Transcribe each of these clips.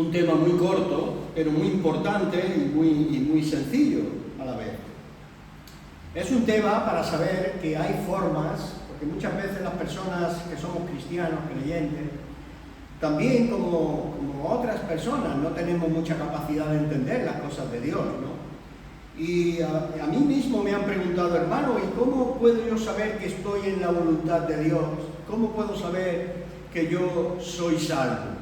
un tema muy corto, pero muy importante y muy sencillo a la vez. Es un tema para saber que hay formas, porque muchas veces las personas que somos cristianos, creyentes, también como otras personas, no tenemos mucha capacidad de entender las cosas de Dios, ¿no? Y a mí mismo me han preguntado, hermano, ¿y cómo puedo yo saber que estoy en la voluntad de Dios? ¿Cómo puedo saber que yo soy salvo?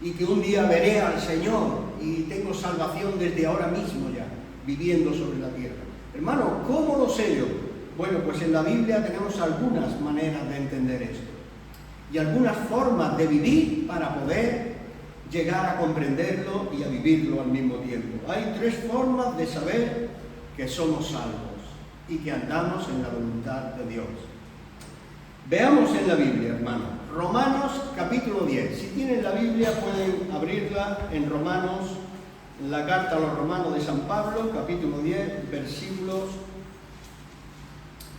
Y que un día veré al Señor y tengo salvación desde ahora mismo ya, viviendo sobre la tierra. Hermano, ¿cómo lo sé yo? Bueno, pues en la Biblia tenemos algunas maneras de entender esto y algunas formas de vivir para poder llegar a comprenderlo y a vivirlo al mismo tiempo. Hay 3 formas de saber que somos salvos y que andamos en la voluntad de Dios. Veamos en la Biblia, hermano, Romanos capítulo 10. Si tienen la Biblia pueden abrirla en Romanos, en la carta a los Romanos de San Pablo, capítulo 10, versículos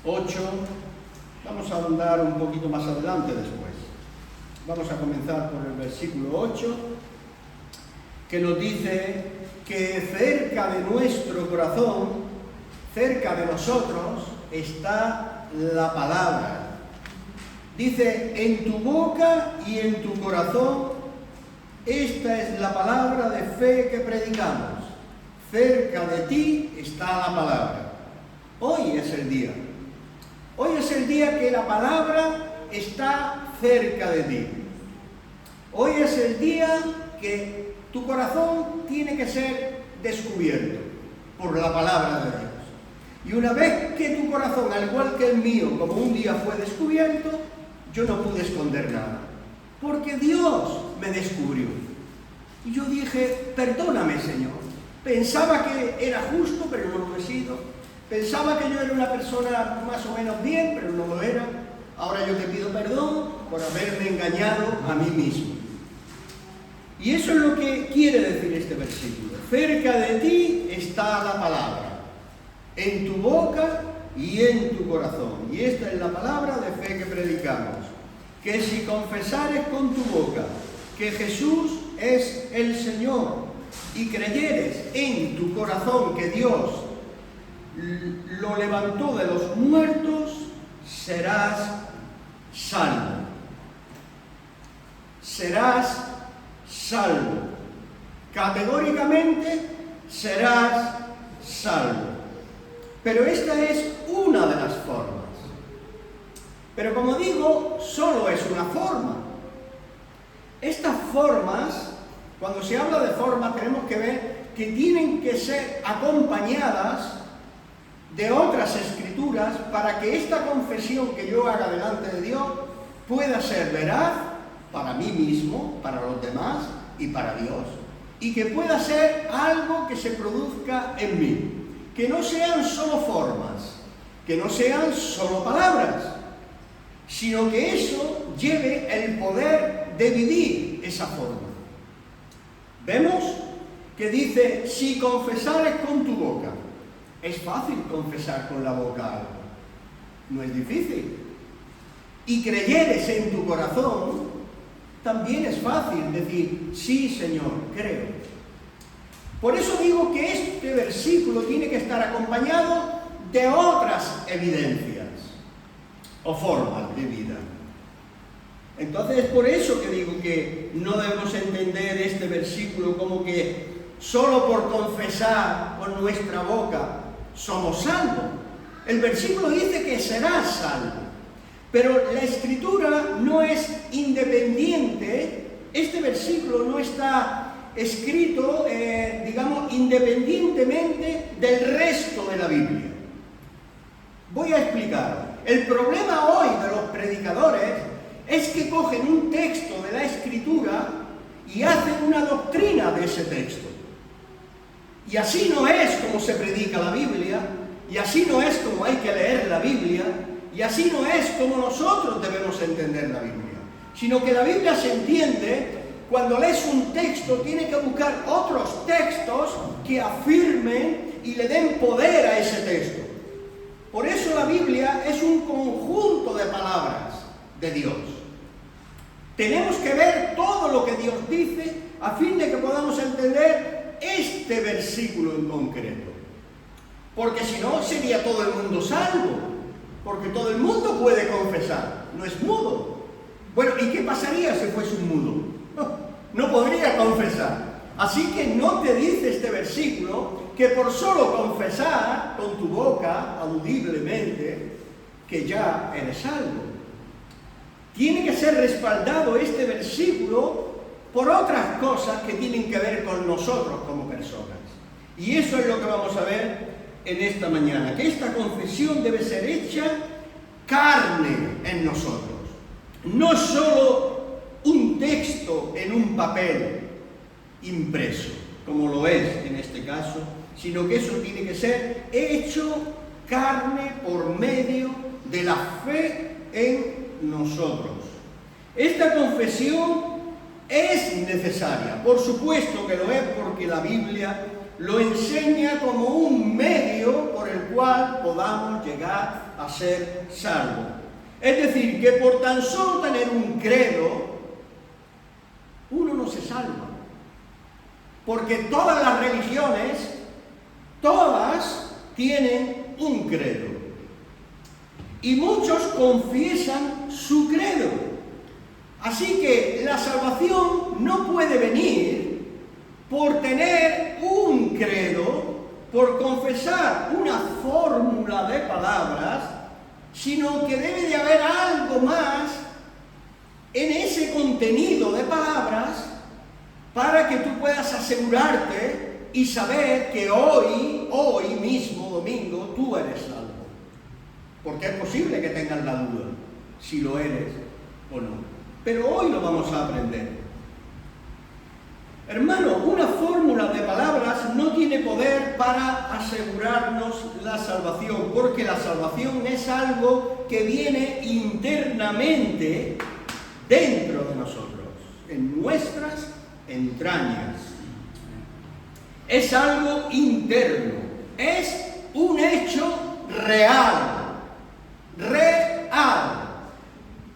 8. Vamos a andar un poquito más adelante después. Vamos a comenzar por el versículo 8, que nos dice que cerca de nuestro corazón, cerca de nosotros, está la palabra. Dice, en tu boca y en tu corazón, esta es la palabra de fe que predicamos. Cerca de ti está la palabra. Hoy es el día. Hoy es el día que la palabra está cerca de ti. Hoy es el día que tu corazón tiene que ser descubierto por la palabra de Dios. Y una vez que tu corazón, al igual que el mío, como un día fue descubierto, yo no pude esconder nada, porque Dios me descubrió. Y yo dije, perdóname, Señor. Pensaba que era justo, pero no lo he sido. Pensaba que yo era una persona más o menos bien, pero no lo era. Ahora yo te pido perdón por haberme engañado a mí mismo. Y eso es lo que quiere decir este versículo. Cerca de ti está la palabra, en tu boca y en tu corazón. Y esta es la palabra de fe que predicamos. Que si confesares con tu boca que Jesús es el Señor y creyeres en tu corazón que Dios lo levantó de los muertos, serás salvo. Serás salvo. Categóricamente serás salvo. Pero esta es una de las formas. Pero como digo, solo es una forma. Estas formas, cuando se habla de formas, tenemos que ver que tienen que ser acompañadas de otras escrituras para que esta confesión que yo haga delante de Dios pueda ser veraz para mí mismo, para los demás y para Dios, y que pueda ser algo que se produzca en mí, que no sean solo formas, que no sean solo palabras, sino que eso lleve el poder de vivir esa forma. Vemos que dice, si confesares con tu boca. Es fácil confesar con la boca algo, no es difícil. Y creyeres en tu corazón, también es fácil decir, sí, Señor, creo. Por eso digo que este versículo tiene que estar acompañado de otras evidencias o formas de vida. Entonces es por eso que digo que no debemos entender este versículo como que solo por confesar con nuestra boca somos salvos. El versículo dice que serás salvo, pero la escritura no es independiente. Este versículo no está escrito, independientemente del resto de la Biblia. Voy a explicar. El problema hoy de los predicadores es que cogen un texto de la escritura y hacen una doctrina de ese texto. Y así no es como se predica la Biblia, y así no es como hay que leer la Biblia, y así no es como nosotros debemos entender la Biblia, sino que la Biblia se entiende cuando lees un texto, tiene que buscar otros textos que afirmen y le den poder a ese texto. Por eso la Biblia es un conjunto de palabras de Dios. Tenemos que ver todo lo que Dios dice a fin de que podamos entender este versículo en concreto. Porque si no, sería todo el mundo salvo. Porque todo el mundo puede confesar, no es mudo. Bueno, ¿y qué pasaría si fuese un mudo? No podría confesar. Así que no te dice este versículo que por solo confesar con tu boca, audiblemente, que ya eres salvo. Tiene que ser respaldado este versículo por otras cosas que tienen que ver con nosotros como personas. Y eso es lo que vamos a ver en esta mañana, que esta confesión debe ser hecha carne en nosotros. No solo un texto en un papel impreso, como lo es en este caso, sino que eso tiene que ser hecho carne por medio de la fe en nosotros. Esta confesión es necesaria, por supuesto que lo es, porque la Biblia lo enseña como un medio por el cual podamos llegar a ser salvos. Es decir, que por tan solo tener un credo, uno no se salva. Porque todas las religiones, todas tienen un credo. Y muchos confiesan su credo. Así que la salvación no puede venir por tener un credo, por confesar una fórmula de palabras, sino que debe de haber algo más en ese contenido de palabras para que tú puedas asegurarte y saber que hoy mismo, domingo, tú eres salvo. Porque es posible que tengas la duda, si lo eres o no. Pero hoy lo vamos a aprender. Hermano, una fórmula de palabras no tiene poder para asegurarnos la salvación, porque la salvación es algo que viene internamente dentro de nosotros, en nuestras entrañas. Es algo interno, es un hecho real.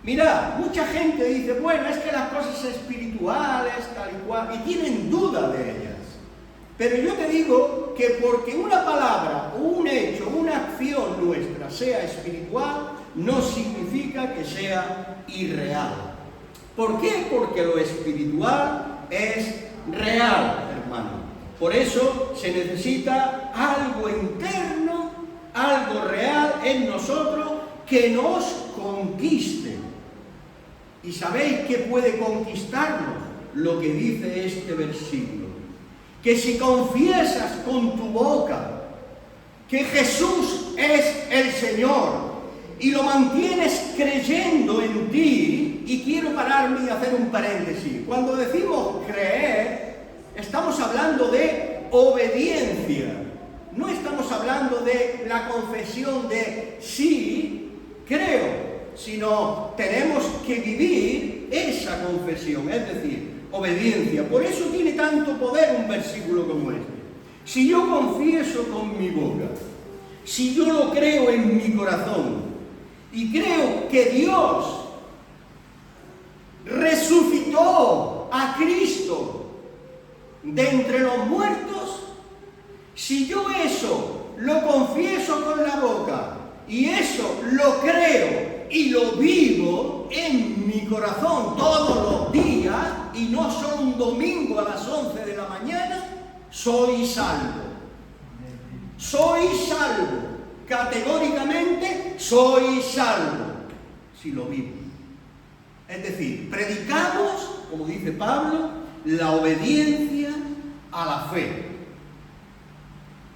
Mirad, mucha gente dice, bueno, es que las cosas espirituales, tal y cual, y tienen duda de ellas. Pero yo te digo que porque una palabra, un hecho, una acción nuestra sea espiritual, no significa que sea irreal. ¿Por qué? Porque lo espiritual es real, hermano. Por eso se necesita algo interno, algo real en nosotros que nos conquiste. ¿Y sabéis qué puede conquistarnos? Lo que dice este versículo. Que si confiesas con tu boca que Jesús es el Señor y lo mantienes creyendo en ti, y quiero pararme y hacer un paréntesis. Cuando decimos creer, estamos hablando de obediencia. No estamos hablando de la confesión de sí, creo, sino tenemos que vivir esa confesión, es decir, obediencia. Por eso tiene tanto poder un versículo como este. Si yo confieso con mi boca, si yo lo creo en mi corazón, y creo que Dios resucitó a Cristo de entre los muertos, si yo eso lo confieso con la boca, y eso lo creo y lo vivo en mi corazón todos los días, y no solo un domingo a las 11 de la mañana, soy salvo. Soy salvo. Categóricamente soy salvo, si lo vivo. Es decir, predicamos, como dice Pablo, la obediencia a la fe.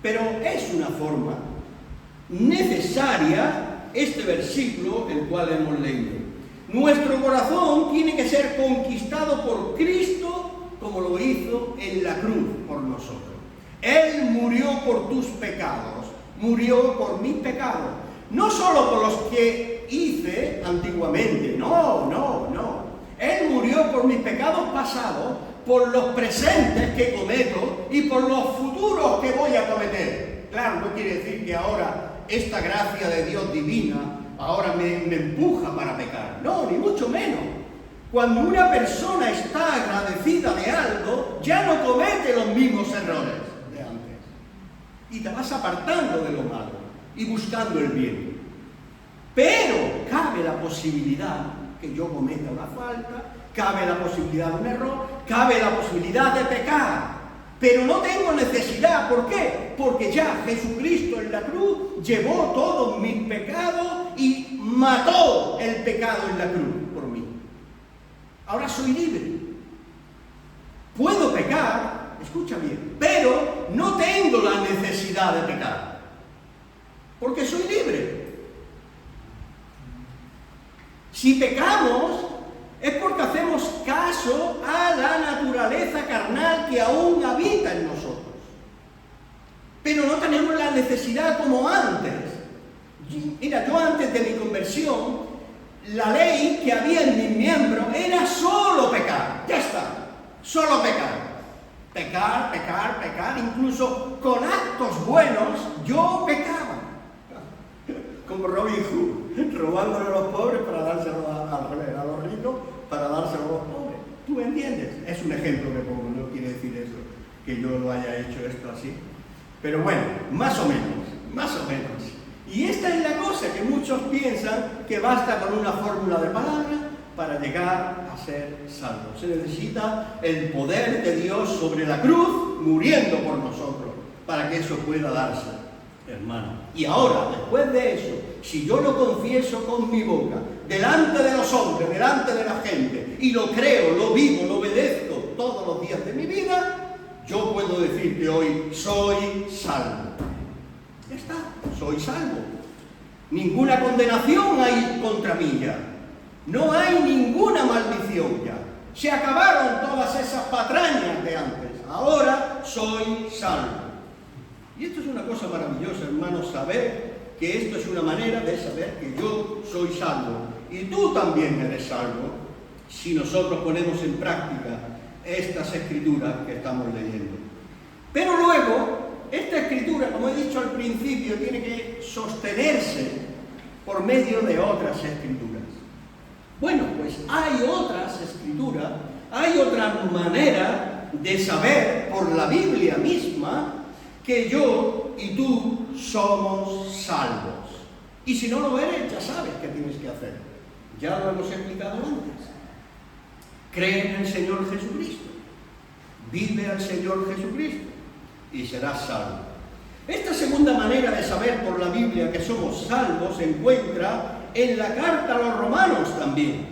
Pero es una forma necesaria este versículo, el cual hemos leído. Nuestro corazón tiene que ser conquistado por Cristo, como lo hizo en la cruz por nosotros. Él murió por tus pecados, murió por mis pecados. No solo por los que hice antiguamente, no. Él murió por mis pecados pasados, por los presentes que cometo y por los futuros que voy a cometer. Claro, no quiere decir que ahora esta gracia de Dios divina ahora me empuja para pecar. No, ni mucho menos. Cuando una persona está agradecida de algo, ya no comete los mismos errores de antes. Y te vas apartando de lo malo y buscando el bien. Pero cabe la posibilidad que yo cometa una falta, cabe la posibilidad de un error, cabe la posibilidad de pecar. Pero no tengo necesidad. ¿Por qué? Porque ya Jesucristo en la cruz llevó todos mis pecados y mató el pecado en la cruz por mí. Ahora soy libre. Puedo pecar, escucha bien, pero no tengo la necesidad de pecar. Porque soy libre. Si pecamos, es porque hacemos caso a la naturaleza carnal que aún habita en nosotros. Pero no tenemos la necesidad como antes. Mira, yo antes de mi conversión, la ley que había en mis miembros era solo pecar. Ya está, solo pecar. Pecar, pecar, pecar. Incluso con actos buenos yo pecaba. Como Robin Hood, robándole a los pobres para dárselo a los ricos, para dárselo a los pobres. ¿Tú me entiendes? Es un ejemplo que pongo, no quiere decir eso, que yo lo haya hecho esto así. Pero bueno, más o menos, más o menos. Y esta es la cosa, que muchos piensan que basta con una fórmula de palabras para llegar a ser salvo. Se necesita el poder de Dios sobre la cruz, muriendo por nosotros, para que eso pueda darse, hermano. Y ahora, después de eso, si yo lo confieso con mi boca, delante de los hombres, delante de la gente, y lo creo, lo vivo, lo obedezco todos los días de mi vida, yo puedo decir que hoy soy salvo. Ya está, soy salvo. Ninguna condenación hay contra mí ya. No hay ninguna maldición ya. Se acabaron todas esas patrañas de antes. Ahora soy salvo. Y esto es una cosa maravillosa, hermanos, saber que esto es una manera de saber que yo soy salvo. Y tú también eres salvo, si nosotros ponemos en práctica estas escrituras que estamos leyendo. Pero luego, esta escritura, como he dicho al principio, tiene que sostenerse por medio de otras escrituras. Bueno, pues hay otras escrituras, hay otra manera de saber por la Biblia misma que yo y tú somos salvos. Y si no lo eres, ya sabes qué tienes que hacer. Ya lo hemos explicado antes. Cree en el Señor Jesucristo. Vive al Señor Jesucristo y serás salvo. Esta segunda manera de saber por la Biblia que somos salvos se encuentra en la carta a los romanos también.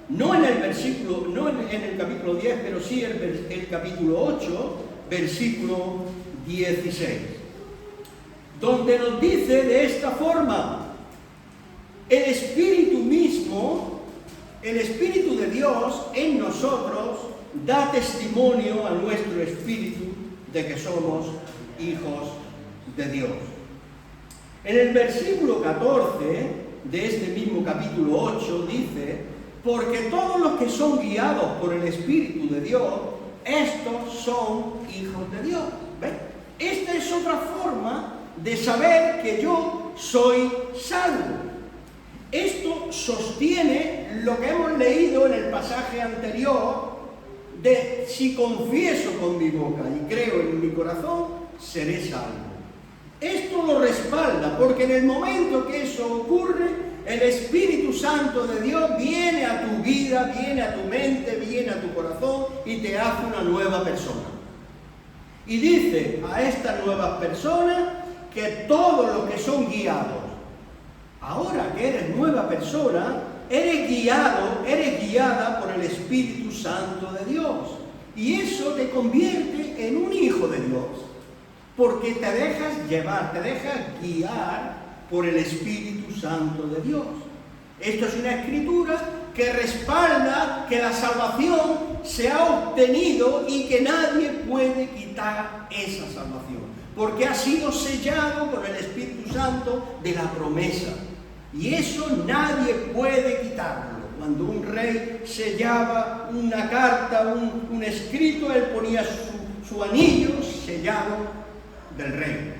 No en el versículo, no en el capítulo 10, pero sí el capítulo 8, versículo 16, donde nos dice de esta forma: el Espíritu mismo, el Espíritu de Dios en nosotros da testimonio a nuestro espíritu de que somos hijos de Dios. En el versículo 14 de este mismo capítulo 8 dice: porque todos los que son guiados por el Espíritu de Dios, estos son hijos de Dios. ¿Ven? Esta es otra forma de saber que yo soy salvo. Esto sostiene lo que hemos leído en el pasaje anterior de si confieso con mi boca y creo en mi corazón, seré salvo. Esto lo respalda, porque en el momento que eso ocurre, el Espíritu Santo de Dios viene a tu vida, viene a tu mente, viene a tu corazón y te hace una nueva persona. Y dice a estas nuevas personas que todos los que son guiados, ahora que eres nueva persona, eres guiado, eres guiada por el Espíritu Santo de Dios. Y eso te convierte en un hijo de Dios, porque te dejas llevar, te dejas guiar por el Espíritu Santo de Dios. Esto es una escritura que respalda que la salvación se ha obtenido y que nadie puede quitar esa salvación, porque ha sido sellado con el Espíritu Santo de la promesa. Y eso nadie puede quitarlo. Cuando un rey sellaba una carta, un escrito, él ponía su anillo sellado del rey.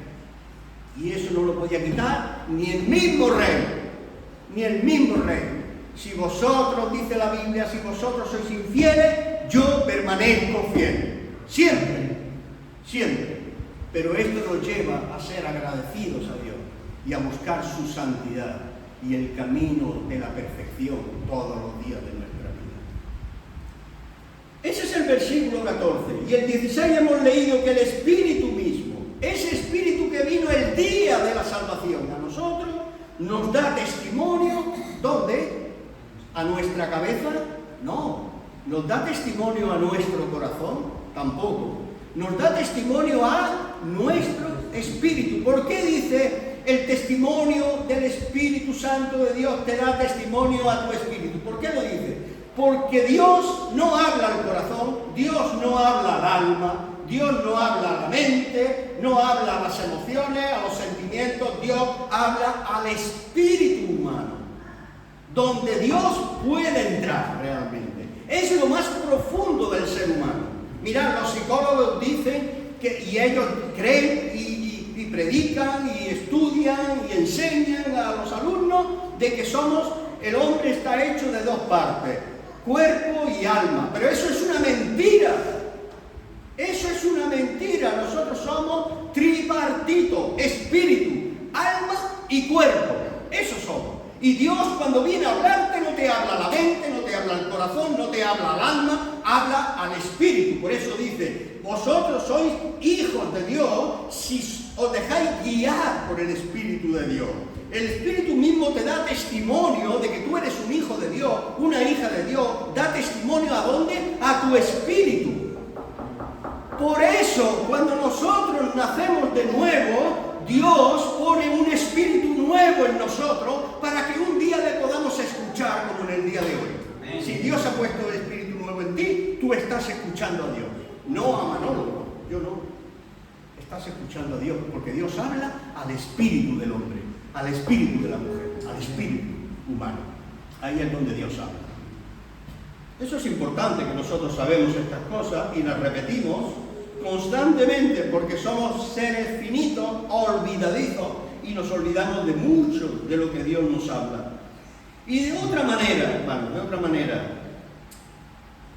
Y eso no lo podía quitar ni el mismo rey, ni el mismo rey. Si vosotros, dice la Biblia, si vosotros sois infieles, yo permanezco fiel. Siempre, siempre. Pero esto nos lleva a ser agradecidos a Dios y a buscar su santidad y el camino de la perfección todos los días de nuestra vida. Ese es el versículo 14. Y el 16 hemos leído que el Espíritu mismo, ese Espíritu que vino el día de la salvación a nosotros, nos da testimonio. ¿Dónde? ¿A nuestra cabeza? No. ¿Nos da testimonio a nuestro corazón? Tampoco. Nos da testimonio a nuestro espíritu. ¿Por qué dice el testimonio del Espíritu Santo de Dios te da testimonio a tu espíritu? ¿Por qué lo dice? Porque Dios no habla al corazón, Dios no habla al alma, Dios no habla a la mente, no habla a las emociones, a los sentimientos. Dios habla al espíritu humano, donde Dios puede entrar realmente. Es lo más profundo del ser humano. Mirad, los psicólogos dicen que, y ellos creen y predican y estudian y enseñan a los alumnos de que el hombre está hecho de dos partes, cuerpo y alma. Pero eso es una mentira. Eso es una mentira. Nosotros somos tripartito, espíritu, alma y cuerpo. Eso somos. Y Dios, cuando viene a hablarte, no te habla a la mente, no te habla al corazón, no te habla al alma, habla al espíritu. Por eso dice, vosotros sois hijos de Dios si os dejáis guiar por el Espíritu de Dios. El Espíritu mismo te da testimonio de que tú eres un hijo de Dios, una hija de Dios. Da testimonio ¿a dónde? A tu espíritu. Por eso, cuando nosotros nacemos de nuevo, Dios pone un espíritu nuevo en nosotros para que un día le podamos escuchar como en el día de hoy. Si Dios ha puesto el espíritu nuevo en ti, tú estás escuchando a Dios. No a Manolo, yo no. Estás escuchando a Dios, porque Dios habla al espíritu del hombre, al espíritu de la mujer, al espíritu humano. Ahí es donde Dios habla. Eso es importante, que nosotros sabemos estas cosas y las repetimos constantemente, porque somos seres finitos, olvidadizos, y nos olvidamos de mucho de lo que Dios nos habla. Y de otra manera, hermano, de otra manera,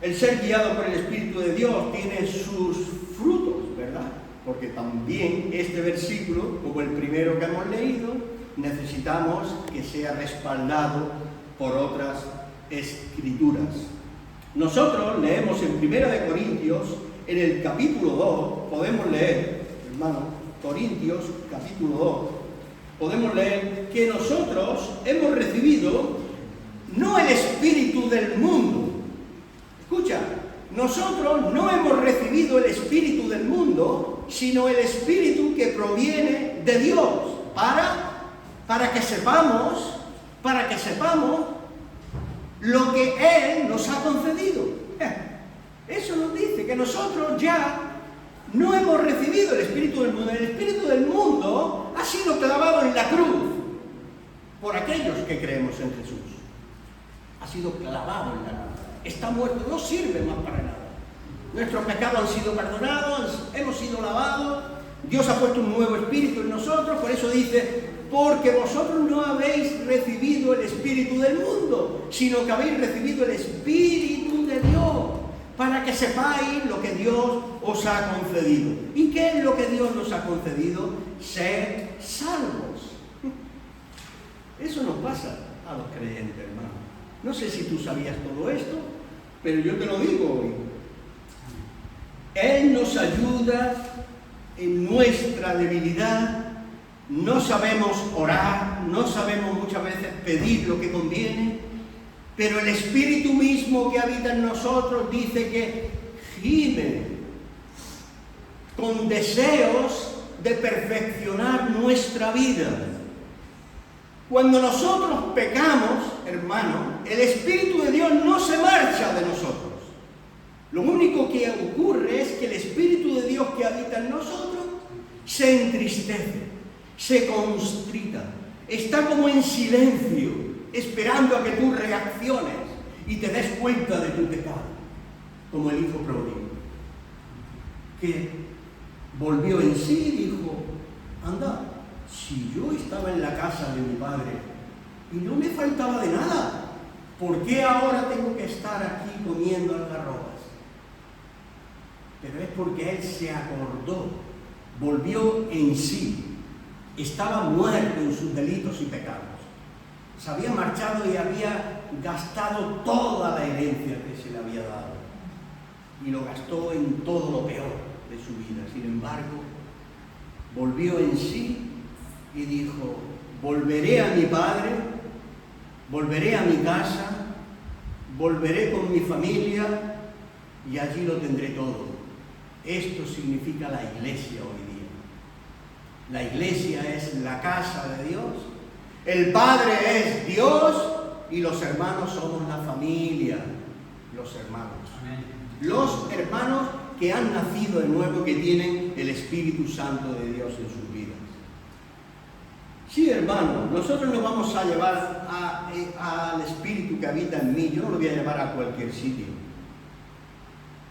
el ser guiado por el Espíritu de Dios tiene sus frutos, ¿verdad? Porque también este versículo, como el primero que hemos leído, necesitamos que sea respaldado por otras escrituras. Nosotros leemos en 1 Corintios, en el capítulo 2, podemos leer, hermano, Corintios, capítulo 2, podemos leer que nosotros hemos recibido no el espíritu del mundo. Escucha, nosotros no hemos recibido el espíritu del mundo, sino el espíritu que proviene de Dios, para que sepamos lo que Él nos ha concedido. Eso nos dice que nosotros ya no hemos recibido el espíritu del mundo. El espíritu del mundo ha sido clavado en la cruz por aquellos que creemos en Jesús. Ha sido clavado en la cruz. Está muerto, no sirve más para nada. Nuestros pecados han sido perdonados, hemos sido lavados. Dios ha puesto un nuevo espíritu en nosotros. Por eso dice, porque vosotros no habéis recibido el espíritu del mundo, sino que habéis recibido el espíritu de Dios, para que sepáis lo que Dios os ha concedido. ¿Y qué es lo que Dios nos ha concedido? Ser salvos. Eso nos pasa a los creyentes, hermano. No sé si tú sabías todo esto, pero yo te lo digo hoy. Él nos ayuda en nuestra debilidad. No sabemos orar, no sabemos muchas veces pedir lo que conviene, pero el Espíritu mismo que habita en nosotros dice que gime con deseos de perfeccionar nuestra vida. Cuando nosotros pecamos, hermano, el Espíritu de Dios no se marcha de nosotros. Lo único que ocurre es que el Espíritu de Dios que habita en nosotros se entristece, se constrita, está como en silencio, esperando a que tú reacciones y te des cuenta de tu pecado, como el hijo pródigo, que volvió en sí y dijo, anda, si yo estaba en la casa de mi padre y no me faltaba de nada, ¿Por qué ahora tengo que estar aquí comiendo algarrobas? Pero es porque él se acordó, volvió en sí, estaba muerto en sus delitos y pecados. Se había marchado y había gastado toda la herencia que se le había dado. Y lo gastó en todo lo peor de su vida. Sin embargo, volvió en sí y dijo: volveré a mi padre, volveré a mi casa, volveré con mi familia y allí lo tendré todo. Esto significa la iglesia hoy día. La iglesia es la casa de Dios. El Padre es Dios y los hermanos somos la familia. Los hermanos. Amén. Los hermanos que han nacido de nuevo, que tienen el Espíritu Santo de Dios en sus vidas. Sí, hermano, nosotros no vamos a llevar al Espíritu que habita en mí, yo no lo voy a llevar a cualquier sitio,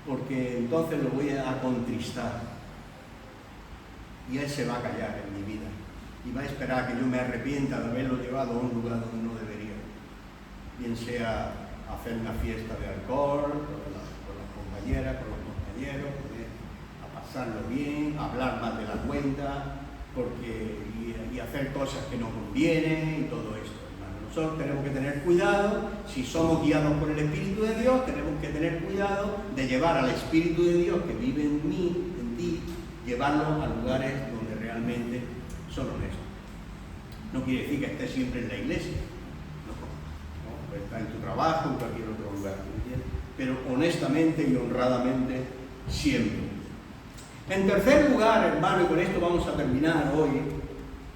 porque entonces lo voy a contristar y él se va a callar en mi vida y va a esperar que yo me arrepienta de haberlo llevado a un lugar donde no debería, bien sea hacer una fiesta de alcohol con las compañeras, con los compañeros, a pasarlo bien, a hablar más de la cuenta, y hacer cosas que no convienen y todo esto, hermano. Nosotros tenemos que tener cuidado, si somos guiados por el Espíritu de Dios, tenemos que tener cuidado de llevar al Espíritu de Dios que vive en mí, en ti, llevarlo a lugares donde realmente son honestos. No quiere decir que estés siempre en la iglesia, no, puedes estar en tu trabajo, en cualquier otro lugar, pero honestamente y honradamente siempre. En tercer lugar, hermano, y con esto vamos a terminar hoy,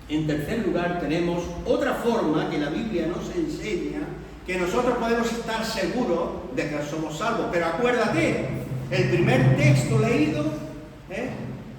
en tercer lugar tenemos otra forma que la Biblia nos enseña, que nosotros podemos estar seguros de que somos salvos. Pero acuérdate, el primer texto leído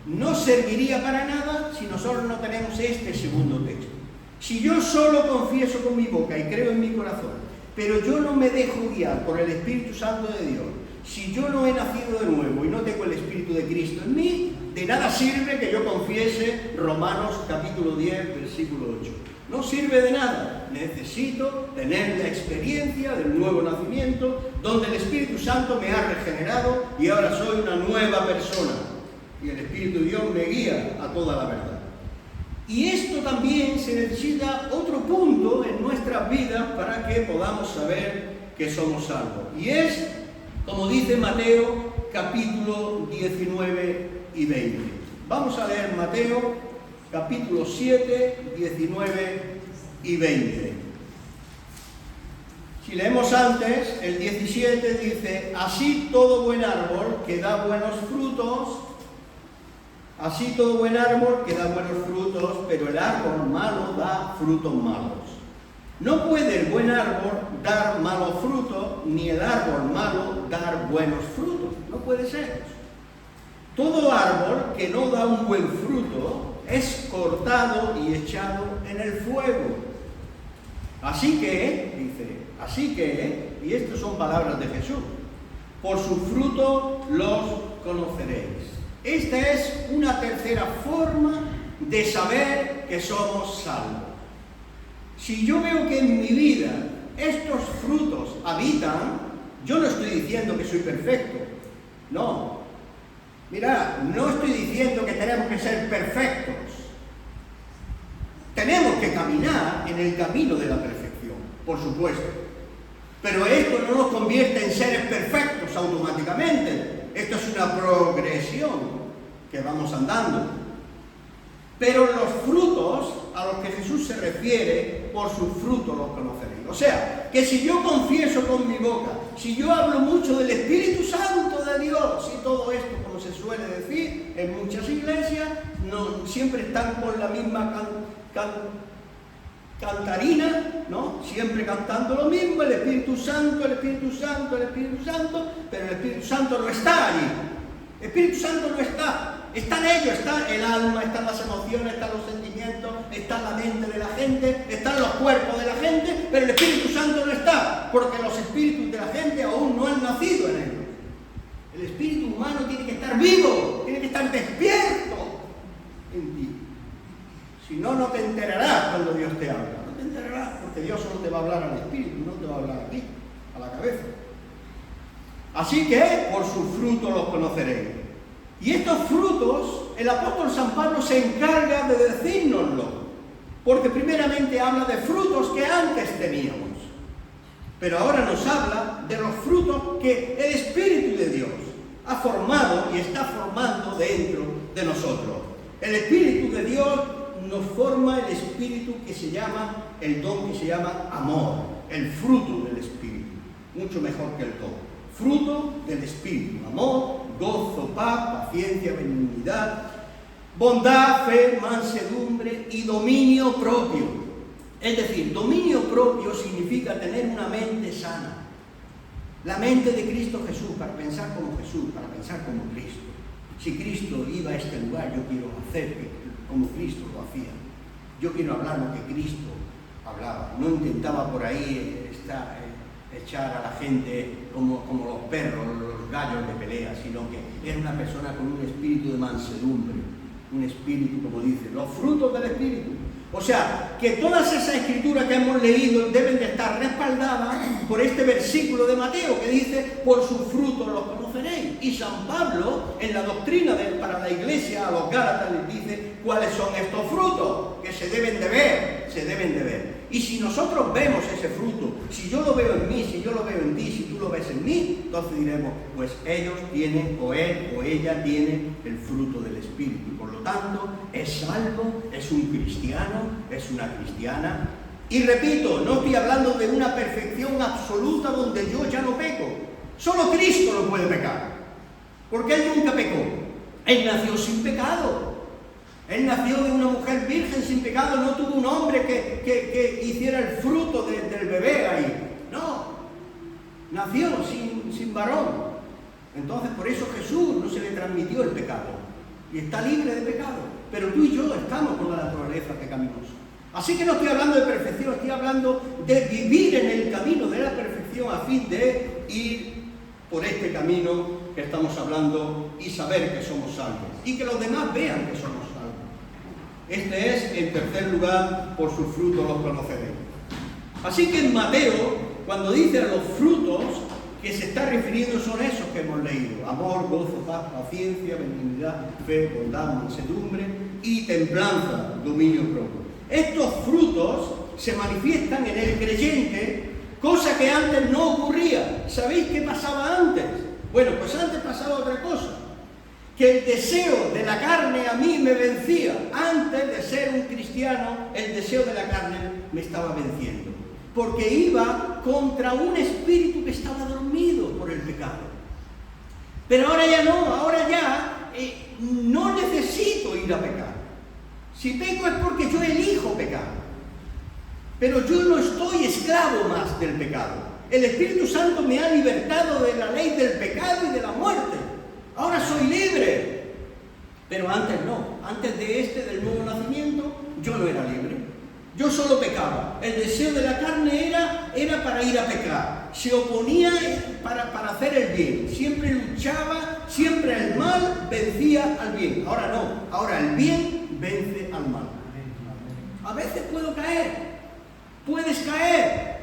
no serviría para nada si nosotros no tenemos este segundo texto. Si yo solo confieso con mi boca y creo en mi corazón, pero yo no me dejo guiar por el Espíritu Santo de Dios, si yo no he nacido de nuevo y no tengo el Espíritu de Cristo en mí, de nada sirve que yo confiese Romanos capítulo 10, versículo 8. No sirve de nada. Necesito tener la experiencia del nuevo nacimiento, donde el Espíritu Santo me ha regenerado y ahora soy una nueva persona. Y el Espíritu de Dios me guía a toda la verdad. Y esto también se necesita otro punto en nuestras vidas para que podamos saber que somos salvos. Y es, como dice Mateo, capítulo 19 y 20. Vamos a leer Mateo, capítulo 7, 19 y 20. Si leemos antes, el 17 dice: así todo buen árbol que da buenos frutos, así todo buen árbol que da buenos frutos, pero el árbol malo da frutos malos. No puede el buen árbol dar malos frutos, ni el árbol malo dar buenos frutos. No puede ser. Todo árbol que no da un buen fruto es cortado y echado en el fuego. Así que, y estas son palabras de Jesús, por su fruto los conoceréis. Esta es una tercera forma de saber que somos salvos. Si yo veo que en mi vida estos frutos habitan, yo no estoy diciendo que soy perfecto. No. Mira, no estoy diciendo que tenemos que ser perfectos. Tenemos que caminar en el camino de la perfección, por supuesto. Pero esto no nos convierte en seres perfectos automáticamente. Esto es una progresión que vamos andando. Pero los frutos a los que Jesús se refiere, por sus frutos los conoceréis. O sea, que si yo confieso con mi boca, si yo hablo mucho del Espíritu Santo de Dios y todo esto, como se suele decir en muchas iglesias, no siempre están con la misma cantarina, ¿no? Siempre cantando lo mismo, el Espíritu Santo, el Espíritu Santo, el Espíritu Santo, pero el Espíritu Santo no está allí. El Espíritu Santo no está. Está en ello, está el alma, están las emociones, están los sentimientos, está la mente de la gente, están los cuerpos de la gente, pero el Espíritu Santo no está, porque los espíritus de la gente aún no han nacido en ellos. El espíritu humano tiene que estar vivo, tiene que estar despierto en ti. Si no, no te enterarás cuando Dios te habla. No te enterarás, porque Dios solo te va a hablar al espíritu, no te va a hablar a ti. la cabeza. Así que por sus frutos los conoceréis. Y estos frutos, el apóstol San Pablo se encarga de decírnoslo, porque primeramente habla de frutos que antes teníamos, pero ahora nos habla de los frutos que el Espíritu de Dios ha formado y está formando dentro de nosotros. El Espíritu de Dios nos forma el espíritu que se llama, el don que se llama amor, el fruto del Espíritu, mucho mejor que el don. Fruto del Espíritu, amor, gozo, paz, paciencia, benignidad, bondad, fe, mansedumbre y dominio propio. Es decir, dominio propio significa tener una mente sana, la mente de Cristo Jesús, para pensar como Jesús, para pensar como Cristo. Si Cristo iba a este lugar, yo quiero hacer como Cristo lo hacía. Yo quiero hablar lo que Cristo hablaba. No intentaba por ahí echar a la gente como los perros, los gallos de pelea, sino que era una persona con un espíritu de mansedumbre, un espíritu, como dice, los frutos del Espíritu. O sea, que todas esas escrituras que hemos leído deben de estar respaldadas por este versículo de Mateo que dice, por sus frutos los conoceréis. Y San Pablo, en la doctrina para la iglesia, a los Gálatas les dice cuáles son estos frutos que se deben de ver, se deben de ver. Y si nosotros vemos ese fruto, si yo lo veo en mí, si yo lo veo en ti, si tú lo ves en mí, entonces diremos, pues ellos tienen, o él o ella tiene el fruto del Espíritu. Por lo tanto, es salvo, es un cristiano, es una cristiana. Y repito, no estoy hablando de una perfección absoluta donde yo ya no peco. Solo Cristo no puede pecar, porque Él nunca pecó. Él nació sin pecado. Él nació de una mujer virgen sin pecado, no tuvo un hombre que hiciera el fruto del bebé ahí. No, nació sin varón. Entonces por eso Jesús no se le transmitió el pecado y está libre de pecado. Pero tú y yo estamos con la naturaleza pecaminosa. Así que no estoy hablando de perfección, estoy hablando de vivir en el camino de la perfección a fin de ir por este camino que estamos hablando y saber que somos salvos. Y que los demás vean que somos salvos. Este es, en tercer lugar, por sus frutos los conoceréis. Así que en Mateo, cuando dice los frutos, que se está refiriendo son esos que hemos leído: amor, gozo, paz, paciencia, benignidad, fe, bondad, mansedumbre y templanza, dominio propio. Estos frutos se manifiestan en el creyente, cosa que antes no ocurría. ¿Sabéis qué pasaba antes? Bueno, pues antes pasaba otra cosa. Que el deseo de la carne a mí me vencía. Antes de ser un cristiano, el deseo de la carne me estaba venciendo. Porque iba contra un espíritu que estaba dormido por el pecado. Pero ahora ya no, ahora ya no necesito ir a pecar. Si peco es porque yo elijo pecar. Pero yo no estoy esclavo más del pecado. El Espíritu Santo me ha libertado de la ley del pecado y de la muerte. Ahora soy libre, pero antes no. Antes del nuevo nacimiento, yo no era libre. Yo solo pecaba. El deseo de la carne era para ir a pecar. Se oponía para hacer el bien. Siempre luchaba, siempre el mal vencía al bien. Ahora no. Ahora el bien vence al mal. A veces puedo caer. Puedes caer.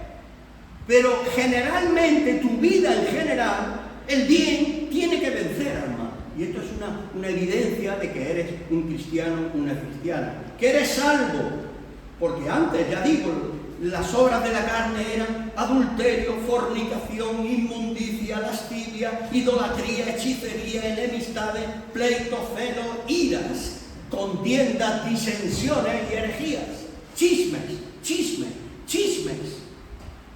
Pero generalmente, tu vida en general, el bien tiene que vencer al mal. Y esto es una evidencia de que eres un cristiano, una cristiana. Que eres salvo. Porque antes, ya digo, las obras de la carne eran adulterio, fornicación, inmundicia, lascivia, idolatría, hechicería, enemistades, pleitos, celos, iras, contiendas, disensiones y herejías. Chismes.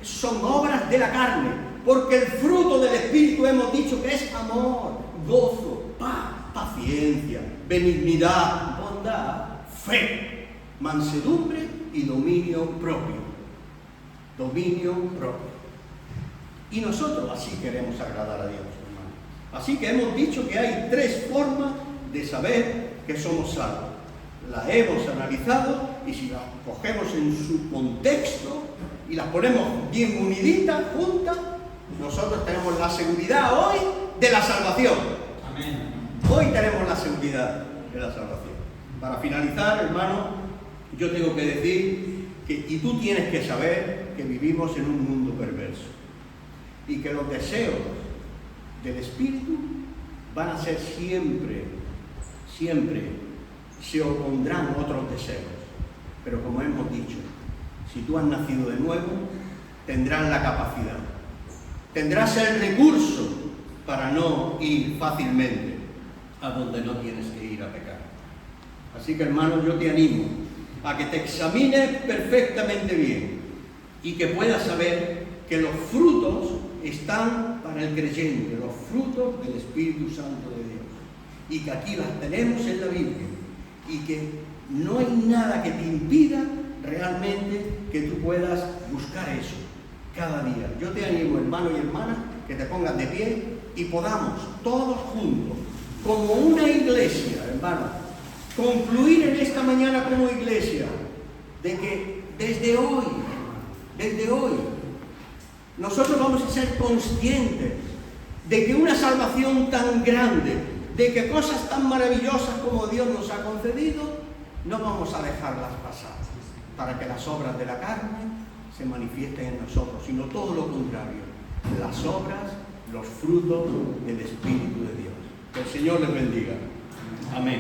Esas son obras de la carne. Porque el fruto del Espíritu hemos dicho que es amor, gozo, paz, paciencia, benignidad, bondad, fe, mansedumbre y dominio propio. Dominio propio. Y nosotros así queremos agradar a Dios, hermano. Así que hemos dicho que hay tres formas de saber que somos salvos. Las hemos analizado y si las cogemos en su contexto y las ponemos bien uniditas, juntas, nosotros tenemos la seguridad hoy de la salvación. Amén. Hoy tenemos la seguridad de la salvación. Para finalizar, hermano, yo tengo que decir que, y tú tienes que saber, que vivimos en un mundo perverso. y que los deseos del Espíritu van a ser siempre, se opondrán otros deseos. Pero como hemos dicho, si tú has nacido de nuevo, tendrás la capacidad, tendrás el recurso para no ir fácilmente a donde no tienes que ir a pecar. Así que, hermano, yo te animo a que te examines perfectamente bien y que puedas saber que los frutos están para el creyente, los frutos del Espíritu Santo de Dios, y que aquí las tenemos en la Biblia, y que no hay nada que te impida realmente que tú puedas buscar eso cada día. Yo te animo, hermano y hermana, que te pongas de pie y podamos todos juntos, como una iglesia, hermano, concluir en esta mañana como iglesia, de que desde hoy, nosotros vamos a ser conscientes de que una salvación tan grande, de que cosas tan maravillosas como Dios nos ha concedido, no vamos a dejarlas pasar para que las obras de la carne se manifiesten en nosotros, sino todo lo contrario, las obras, los frutos del Espíritu de Dios. Que el Señor les bendiga. Amén.